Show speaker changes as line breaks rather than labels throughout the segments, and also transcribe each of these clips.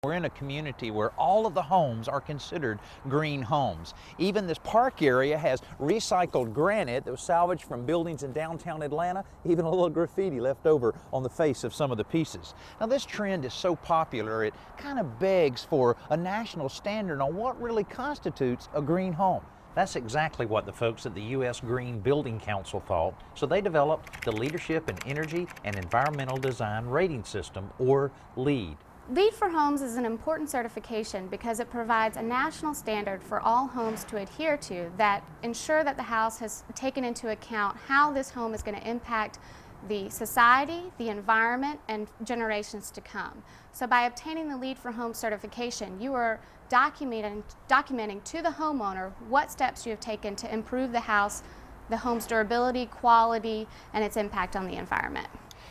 We're in a community where all of the homes are considered green homes. Even this park area has recycled granite that was salvaged from buildings in downtown Atlanta, even a little graffiti left over on the face of some of the pieces. Now this trend is so popular it kind of begs for a national standard on what really constitutes a green home. That's exactly what the folks at the U.S. Green Building Council thought, so they developed the Leadership in Energy and Environmental Design Rating System, or LEED.
LEED for Homes is an important certification because it provides a national standard for all homes to adhere to that ensure that the house has taken into account how this home is going to impact the society, the environment, and generations to come. So by obtaining the LEED for Homes certification, you are documenting to the homeowner what steps you have taken to improve the house, the home's durability, quality, and its impact on the environment.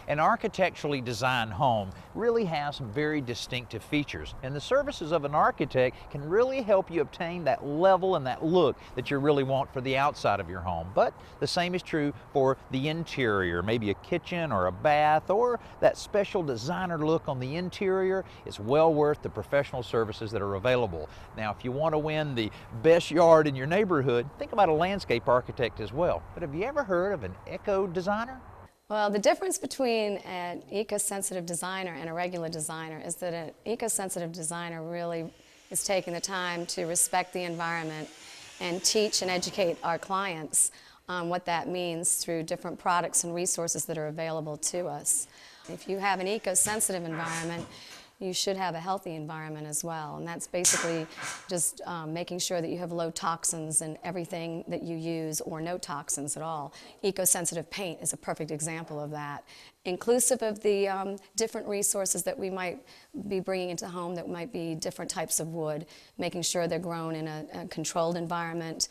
An architecturally designed home really has some very distinctive features, and the services of an architect can really help you obtain that level and that look that you really want for the outside of your home. But the same is true for the interior, maybe a kitchen or a bath, or that special designer look on the interior. It's well worth the professional services that are available. Now, if you want to win the best yard in your neighborhood, think about a landscape architect as well. But have you ever heard of an eco designer?
Well, the difference between an eco-sensitive designer and a regular designer is that an eco-sensitive designer really is taking the time to respect the environment and teach and educate our clients on what that means through different products and resources that are available to us. If you have an eco-sensitive environment, you should have a healthy environment as well, and that's basically just making sure that you have low toxins in everything that you use, or no toxins at all. Eco-sensitive paint is a perfect example of that, inclusive of the different resources that we might be bringing into the home that might be different types of wood, making sure they're grown in a controlled environment,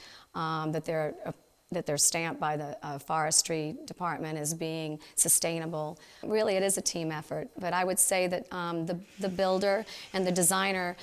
that they're stamped by the forestry department as being sustainable. Really, it is a team effort, but I would say that the builder and the designer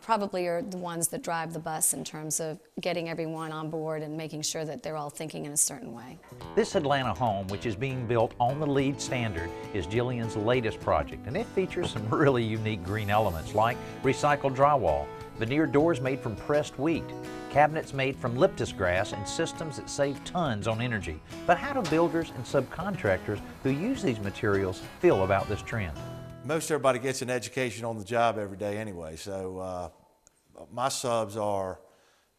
probably are the ones that drive the bus in terms of getting everyone on board and making sure that they're all thinking in a certain way.
This Atlanta home, which is being built on the LEED standard, is Jillian's latest project, and it features some really unique green elements like recycled drywall, veneer doors made from pressed wheat, cabinets made from Lipford grass, and systems that save tons on energy. But how do builders and subcontractors who use these materials feel about this trend?
Most everybody gets an education on the job every day anyway, so my subs are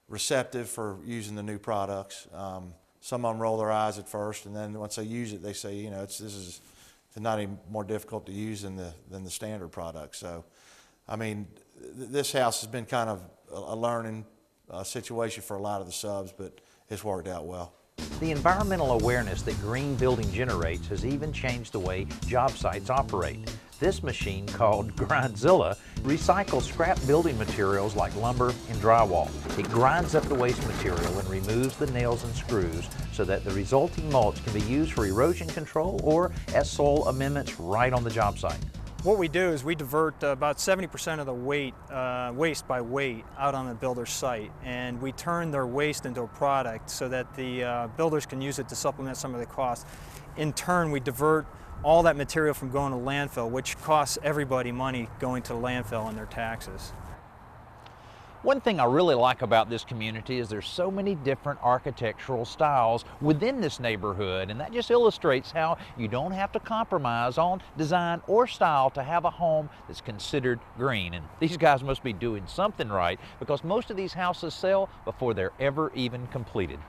receptive for using the new products. Some of them roll their eyes at first, and then once they use it, they say, you know, this is not any more difficult to use than the standard product. So, I mean, this house has been kind of a learning situation for a lot of the subs, but it's worked out well.
The environmental awareness that green building generates has even changed the way job sites operate. This machine, called Grindzilla, recycles scrap building materials like lumber and drywall. It grinds up the waste material and removes the nails and screws so that the resulting mulch can be used for erosion control or as soil amendments right on the job site.
What we do is we divert about 70% of the waste by weight out on the builder's site, and we turn their waste into a product so that the builders can use it to supplement some of the costs. In turn, we divert all that material from going to landfill, which costs everybody money going to the landfill and their taxes.
One thing I really like about this community is there's so many different architectural styles within this neighborhood, and that just illustrates how you don't have to compromise on design or style to have a home that's considered green. And these guys must be doing something right, because most of these houses sell before they're ever even completed.